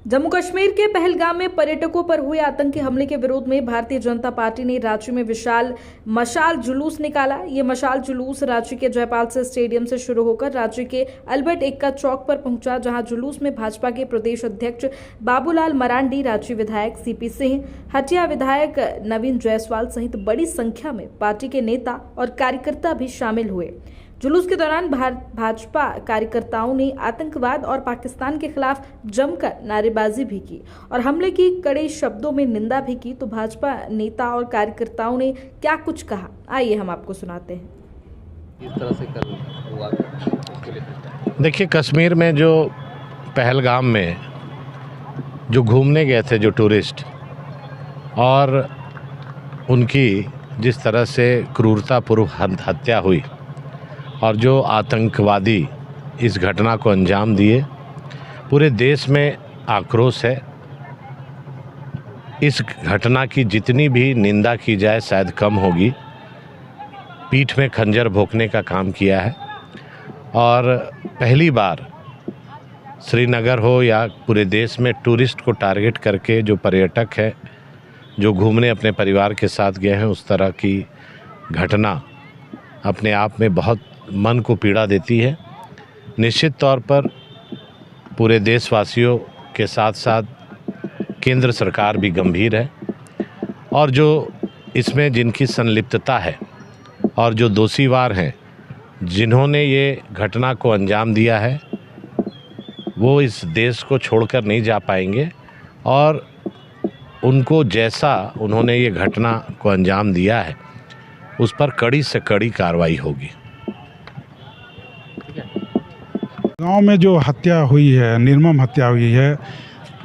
जम्मू कश्मीर के पहलगाम में पर्यटकों पर हुए आतंकी हमले के विरोध में भारतीय जनता पार्टी ने राज्य में विशाल मशाल जुलूस निकाला। ये मशाल जुलूस राज्य के जयपाल सिंह स्टेडियम से शुरू होकर राज्य के अल्बर्ट एक्का चौक पर पहुंचा, जहां जुलूस में भाजपा के प्रदेश अध्यक्ष बाबूलाल मरांडी, राज्य विधायक सीपी सिंह, हटिया विधायक नवीन जायसवाल सहित बड़ी संख्या में पार्टी के नेता और कार्यकर्ता भी शामिल हुए। जुलूस के दौरान भाजपा कार्यकर्ताओं ने आतंकवाद और पाकिस्तान के खिलाफ जमकर नारेबाजी भी की और हमले की कड़े शब्दों में निंदा भी की। तो भाजपा नेता और कार्यकर्ताओं ने क्या कुछ कहा, आइए हम आपको सुनाते हैं। इस तरह से कल हुआ। देखिए, कश्मीर में जो पहलगाम में जो घूमने गए थे जो टूरिस्ट, और उनकी जिस तरह से क्रूरतापूर्व हत्या हुई और जो आतंकवादी इस घटना को अंजाम दिए, पूरे देश में आक्रोश है। इस घटना की जितनी भी निंदा की जाए शायद कम होगी। पीठ में खंजर भोंकने का काम किया है और पहली बार श्रीनगर हो या पूरे देश में टूरिस्ट को टारगेट करके जो पर्यटक है जो घूमने अपने परिवार के साथ गए हैं, उस तरह की घटना अपने आप में बहुत मन को पीड़ा देती है। निश्चित तौर पर पूरे देशवासियों के साथ साथ केंद्र सरकार भी गंभीर है और जो इसमें जिनकी संलिप्तता है और जो दोषीवार हैं, जिन्होंने ये घटना को अंजाम दिया है, वो इस देश को छोड़कर नहीं जा पाएंगे और उनको जैसा उन्होंने ये घटना को अंजाम दिया है उस पर कड़ी से कड़ी कार्रवाई होगी। गांव में जो हत्या हुई है, निर्मम हत्या हुई है,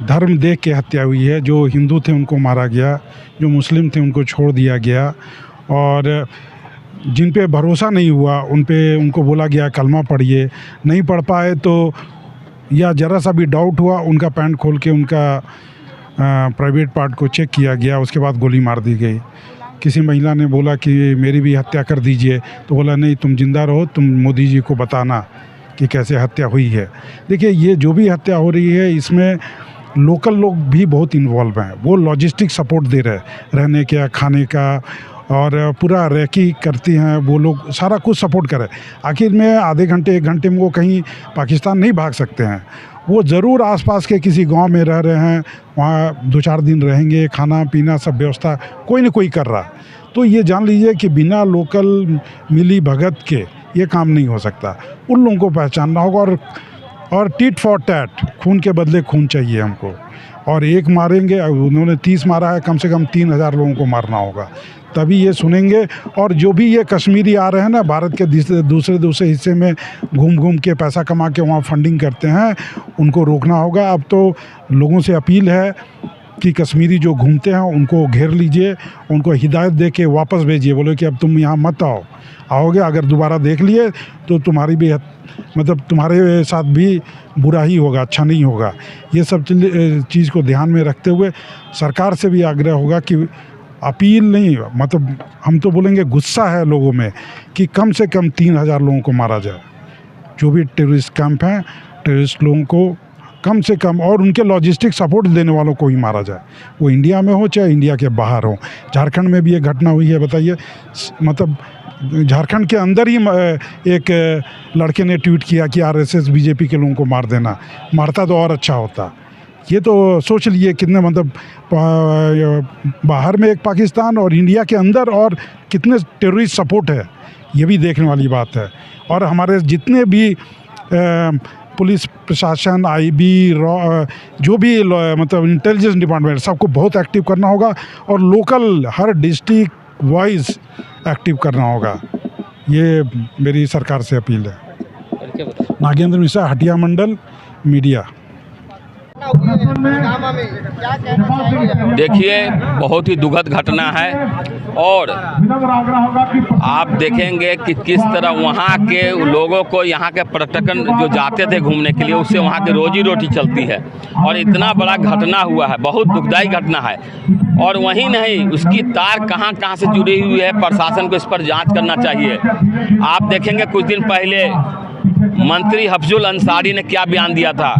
धर्म देख के हत्या हुई है। जो हिंदू थे उनको मारा गया, जो मुस्लिम थे उनको छोड़ दिया गया और जिन पे भरोसा नहीं हुआ उनको बोला गया कलमा पढ़िए, नहीं पढ़ पाए तो या ज़रा सा भी डाउट हुआ उनका पैंट खोल के उनका प्राइवेट पार्ट को चेक किया गया, उसके बाद गोली मार दी गई। किसी महिला ने बोला कि मेरी भी हत्या कर दीजिए, तो बोला नहीं, तुम जिंदा रहो, तुम मोदी जी को बताना कि कैसे हत्या हुई है। देखिए, ये जो भी हत्या हो रही है इसमें लोकल लोग भी बहुत इन्वॉल्व हैं। वो लॉजिस्टिक सपोर्ट दे रहे हैं, रहने का, खाने का, और पूरा रैकी करती हैं वो लोग, सारा कुछ सपोर्ट करें। आखिर में आधे घंटे 1 घंटे में वो कहीं पाकिस्तान नहीं भाग सकते हैं। वो ज़रूर आसपास के किसी गांव में रह रहे हैं, वहाँ 2-4 दिन रहेंगे, खाना पीना सब व्यवस्था कोई न कोई कर रहा। तो ये जान लीजिए कि बिना लोकल मिली भगत के ये काम नहीं हो सकता। उन लोगों को पहचानना होगा और टिट फॉर टैट, खून के बदले खून चाहिए हमको। और एक मारेंगे, उन्होंने 30 मारा है, कम से कम 3000 लोगों को मारना होगा, तभी ये सुनेंगे। और जो भी ये कश्मीरी आ रहे हैं ना, भारत के दूसरे हिस्से में घूम के पैसा कमा के वहाँ फंडिंग करते हैं, उनको रोकना होगा। अब तो लोगों से अपील है कि कश्मीरी जो घूमते हैं उनको घेर लीजिए, उनको हिदायत दे के वापस भेजिए। बोले कि अब तुम यहाँ मत आओगे, अगर दोबारा देख लिए तो तुम्हारी भी तुम्हारे साथ भी बुरा ही होगा, अच्छा नहीं होगा। ये सब चीज़ को ध्यान में रखते हुए सरकार से भी आग्रह होगा कि अपील नहीं, हम तो बोलेंगे गुस्सा है लोगों में कि कम से कम 3000 लोगों को मारा जाए। जो भी टेररिस्ट कैंप हैं, टेररिस्ट लोगों को कम से कम, और उनके लॉजिस्टिक सपोर्ट देने वालों को ही मारा जाए, वो इंडिया में हो चाहे इंडिया के बाहर हो। झारखंड में भी ये घटना हुई है, बताइए। झारखंड के अंदर ही एक लड़के ने ट्वीट किया कि आरएसएस बीजेपी के लोगों को मार देना, मारता तो और अच्छा होता। ये तो सोच लिए कितने बाहर में एक पाकिस्तान और इंडिया के अंदर और कितने टेररिस्ट सपोर्ट है, ये भी देखने वाली बात है। और हमारे जितने भी पुलिस प्रशासन, आईबी, जो भी इंटेलिजेंस डिपार्टमेंट, सबको बहुत एक्टिव करना होगा और लोकल हर डिस्ट्रिक्ट वाइज एक्टिव करना होगा। ये मेरी सरकार से अपील है। नागेंद्र मिश्रा, हटिया मंडल, मीडिया। देखिए, बहुत ही दुखद घटना है और आप देखेंगे कि किस तरह वहाँ के लोगों को, यहाँ के पर्यटकन जो जाते थे घूमने के लिए, उससे वहाँ की रोजी रोटी चलती है और इतना बड़ा घटना हुआ है, बहुत दुखदायी घटना है। और वहीं नहीं, उसकी तार कहाँ से जुड़ी हुई है, प्रशासन को इस पर जांच करना चाहिए। आप देखेंगे कुछ दिन पहले मंत्री हफजुल अंसारी ने क्या बयान दिया था,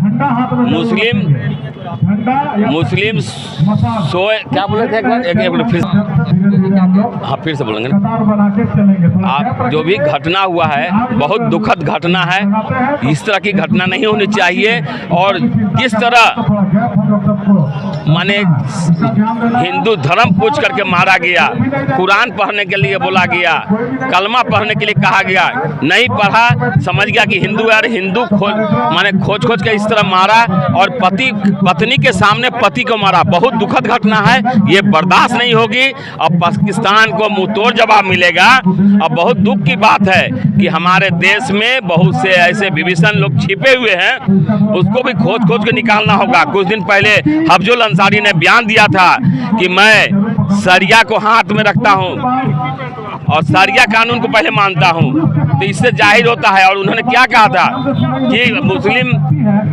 मुस्लिम मुस्लिम सोए, क्या बोले थे एक बार, एक मिनट फिर, हाँ फिर से बोलेंगे ना। आप जो भी घटना हुआ है बहुत दुखद घटना है, इस तरह की घटना नहीं होनी चाहिए। और किस तरह माने हिंदू धर्म पूछ करके मारा गया, कुरान पढ़ने के लिए बोला गया, कलमा पढ़ने के लिए कहा गया, नहीं पढ़ा, समझ गया कि हिंदू है, हिंदू खोज खोज के इस तरह मारा और पत्नी के सामने पति को मारा। बहुत दुखद घटना है, ये बर्दाश्त नहीं होगी। अब पाकिस्तान को मुंहतोड़ जवाब मिलेगा। अब बहुत दुख की बात है कि हमारे देश में बहुत से ऐसे विभीषण लोग छिपे हुए हैं, उसको भी खोज खोज के निकालना होगा। कुछ दिन पहले हफजुल अंसारी ने बयान दिया था कि मैं शरिया को हाथ में रखता हूं और शरिया कानून को पहले मानता हूं, तो इससे जाहिर होता है। और उन्होंने क्या कहा था कि मुस्लिम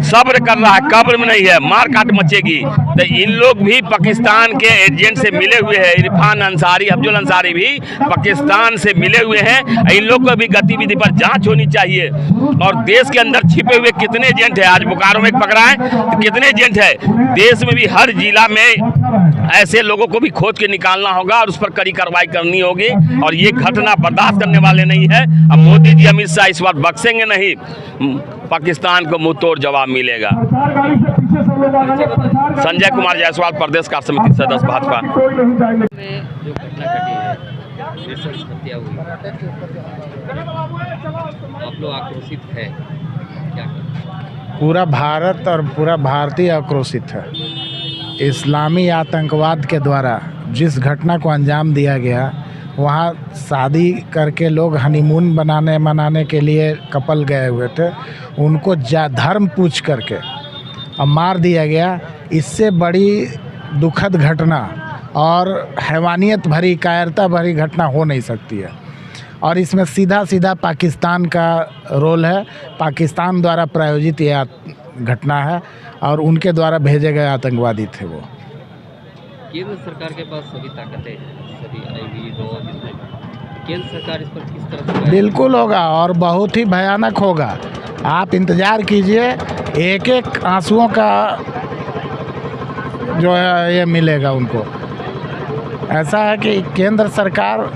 सब्र कर रहा है, कब्र में नहीं है, मार काट मचेगी। तो इन लोग भी पाकिस्तान के एजेंट से मिले हुए हैं, इरफान अंसारी, हफजुल अंसारी भी पाकिस्तान से मिले हुए हैं। इन लोग को भी गतिविधि पर जांच होनी चाहिए। और देश के अंदर छिपे हुए कितने एजेंट हैं, आज बोकारो में पकड़ा है तो कितने एजेंट है, देश में भी हर जिला में ऐसे लोगों को भी खोज के निकालना होगा और उस पर कड़ी कार्रवाई करनी होगी। और ये घटना बर्दाश्त करने वाले नहीं है। अब मोदी जी, अमित शाह इस बार बख्शेंगे नहीं, पाकिस्तान को मुंहतोड़ जवाब मिलेगा। संजय कुमार जायसवाल, प्रदेश कार्य समिति सदस्य भाजपा। में जो घटना घटी है, नृशंस हत्या हुई, आप लोग आक्रोशित है, क्या करें? पूरा भारत और पूरा भारतीय आक्रोशित है। इस्लामी आतंकवाद के द्वारा जिस घटना को अंजाम दिया गया, वहाँ शादी करके लोग हनीमून मनाने के लिए कपल गए हुए थे, उनको धर्म पूछ करके अब मार दिया गया। इससे बड़ी दुखद घटना और हैवानियत भरी, कायरता भरी घटना हो नहीं सकती है। और इसमें सीधा सीधा पाकिस्तान का रोल है। पाकिस्तान द्वारा प्रायोजित यह घटना है और उनके द्वारा भेजे गए आतंकवादी थे वो। केंद्र सरकार के पास सभी ताकतें हैं, सभी आईवी केंद्र सरकार इस पर किस तरह से? बिल्कुल होगा और बहुत ही भयानक होगा। आप इंतज़ार कीजिए, एक एक आंसुओं का जो है ये मिलेगा उनको। ऐसा है कि केंद्र सरकार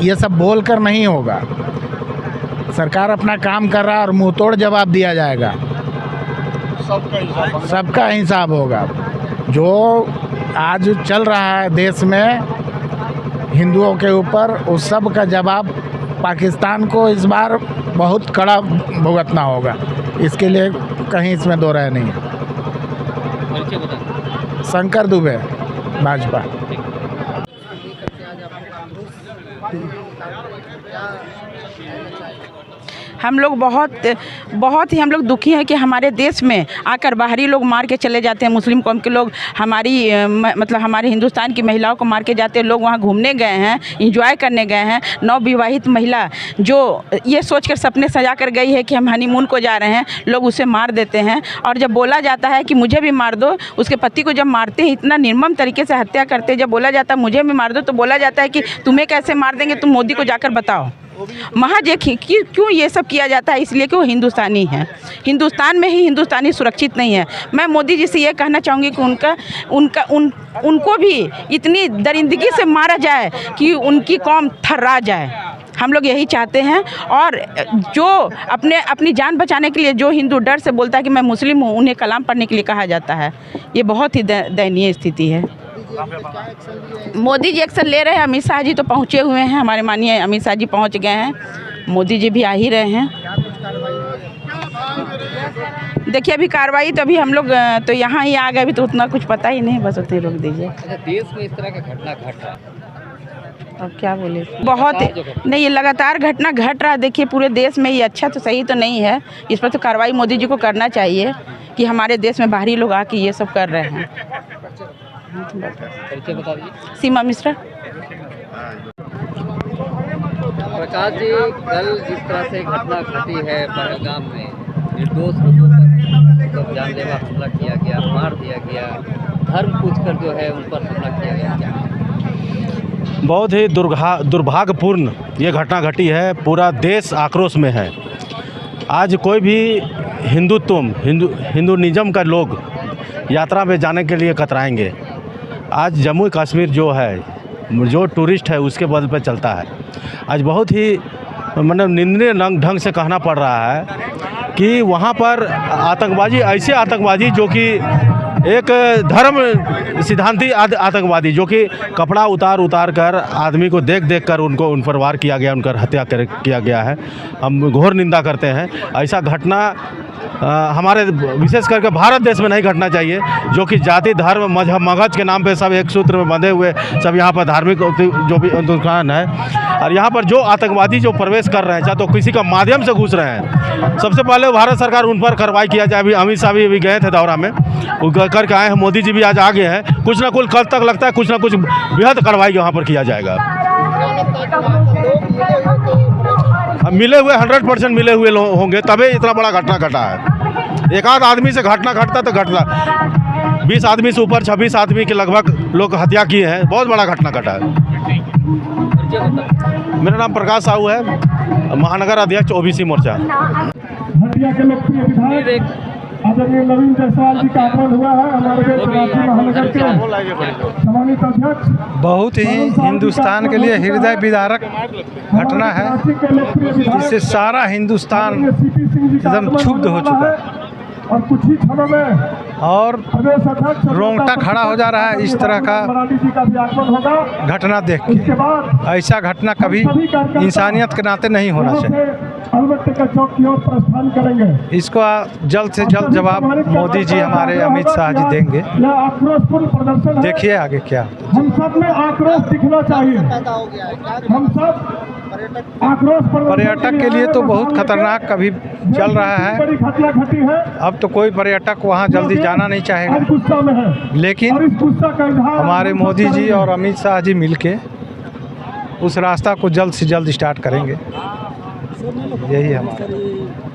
ये सब बोल कर नहीं होगा, सरकार अपना काम कर रहा है और मुंहतोड़ जवाब दिया जाएगा। सबका हिसाब होगा। जो आज चल रहा है देश में हिंदुओं के ऊपर, उस सब का जवाब पाकिस्तान को इस बार बहुत कड़ा भुगतना होगा। इसके लिए कहीं इसमें दो राय नहीं है। परिचय बताएं। शंकर दुबे, भाजपा। हम लोग बहुत ही हम लोग दुखी हैं कि हमारे देश में आकर बाहरी लोग मार के चले जाते हैं। मुस्लिम कौम के लोग मतलब हमारे हिंदुस्तान की महिलाओं को मार के जाते हैं। लोग वहाँ घूमने गए हैं, एंजॉय करने गए हैं। नवविवाहित महिला जो ये सोचकर सपने सजा कर गई है कि हम हनीमून को जा रहे हैं, लोग उसे मार देते हैं। और जब बोला जाता है कि मुझे भी मार दो, उसके पति को जब मारते हैं, इतना निर्मम तरीके से हत्या करते हैं। जब बोला जाता है मुझे भी मार दो, तो बोला जाता है कि तुम्हें कैसे मार देंगे, तुम मोदी को जाकर बताओ। महज क्यों ये सब किया जाता है? इसलिए कि वो हिंदुस्तानी हैं। हिंदुस्तान में ही हिंदुस्तानी सुरक्षित नहीं है। मैं मोदी जी से ये कहना चाहूँगी कि उनको भी इतनी दरिंदगी से मारा जाए कि उनकी कौम थर्रा जाए। हम लोग यही चाहते हैं। और जो अपनी जान बचाने के लिए जो हिंदू डर से बोलता है कि मैं मुस्लिम हूँ, उन्हें कलाम पढ़ने के लिए कहा जाता है। ये बहुत ही दयनीय स्थिति है। मोदी जी एक्शन ले रहे हैं। अमित शाह जी तो पहुँचे हुए हैं, हमारे माननीय अमित शाह जी पहुँच गए हैं। मोदी जी भी आ ही रहे हैं। देखिए अभी कार्रवाई तो अभी हम लोग तो यहाँ ही आ गए, अभी तो उतना कुछ पता ही नहीं, बस उतने रोक दीजिए। अच्छा, देश में इस तरह का घटना घट रहा है, अब क्या बोले, बहुत नहीं, ये लगातार घटना घट रहा है। देखिए पूरे देश में ये अच्छा तो सही तो नहीं है। इस पर तो कार्रवाई मोदी जी को करना चाहिए कि हमारे देश में बाहरी लोग आके ये सब कर रहे हैं। परिचय बता दीजिए। सीमा मिश्रा। प्रकाश जी, कल जिस तरह से घटना घटी है पहलगाम में, निर्दोष लोगों पर जानलेवा हमला किया गया, मार दिया गया, धर्म पूछकर जो है उन पर हमला किया गया, क्या? बहुत ही दुर्भाग्यपूर्ण ये घटना घटी है। पूरा देश आक्रोश में है। आज कोई भी हिंदुनिज्म का लोग यात्रा में जाने के लिए कतराएंगे। आज जम्मू कश्मीर जो है, जो टूरिस्ट है उसके बल पर चलता है। आज बहुत ही मतलब निंदनीय ढंग से कहना पड़ रहा है कि वहाँ पर आतंकवादी, ऐसे आतंकवादी जो कि एक धर्म सिद्धांती आतंकवादी, जो कि कपड़ा उतार कर आदमी को देख कर उन पर वार किया गया, उनकर हत्या किया गया है। हम घोर निंदा करते हैं। ऐसा घटना हमारे विशेष करके भारत देश में नहीं घटना चाहिए, जो कि जाति, धर्म, मजहब, मगज के नाम पे सब एक सूत्र में बंधे हुए सब यहाँ पर धार्मिक जो भी दुकान है, और यहाँ पर जो आतंकवादी जो प्रवेश कर रहे हैं, चाहे तो किसी का माध्यम से घुस रहे हैं, सबसे पहले भारत सरकार उन पर कार्रवाई किया जाए। अभी अमित शाह भी गए थे दौरा में, वो करके आए हैं। मोदी जी भी आज आ गए हैं। कुछ ना कुछ कल तक लगता है कुछ ना कुछ बेहद कार्रवाई यहाँ पर किया जाएगा। मिले हुए 100% मिले हुए होंगे, तभी इतना बड़ा घटना घटा है। एक आध आदमी से घटना घटता तो घटता, 20 आदमी से ऊपर 26 आदमी के लगभग लोग हत्या किए हैं। बहुत बड़ा घटना घटा है। मेरा नाम प्रकाश साहू है, महानगर अध्यक्ष ओबीसी मोर्चा। आदरणीय नवीन जायसवाल जी का आगमन हुआ है हमारे महानगर के सम्मानित अध्यक्ष। बहुत ही हिंदुस्तान के लिए हृदय विदारक घटना है। इससे सारा हिंदुस्तान एकदम क्षुब्ध हो चुका है और कुछ ही क्षणों में और रोंगटा खड़ा हो जा रहा है इस तरह का घटना देख के। ऐसा घटना कभी इंसानियत के नाते नहीं होना चाहिए। इसको जल्द से जल्द जवाब मोदी जी, हमारे अमित शाह जी देंगे। देखिए आगे क्या। हम सब में आक्रोश दिखना चाहिए। हम सब पर्यटक के लिए तो बहुत खतरनाक कभी चल रहा है। बड़ी घटना घटी है। अब तो कोई पर्यटक वहाँ जल्दी जाना नहीं चाहेगा, लेकिन हमारे मोदी जी और अमित शाह जी मिलके उस रास्ता को जल्द से जल्द स्टार्ट करेंगे। यही हमारा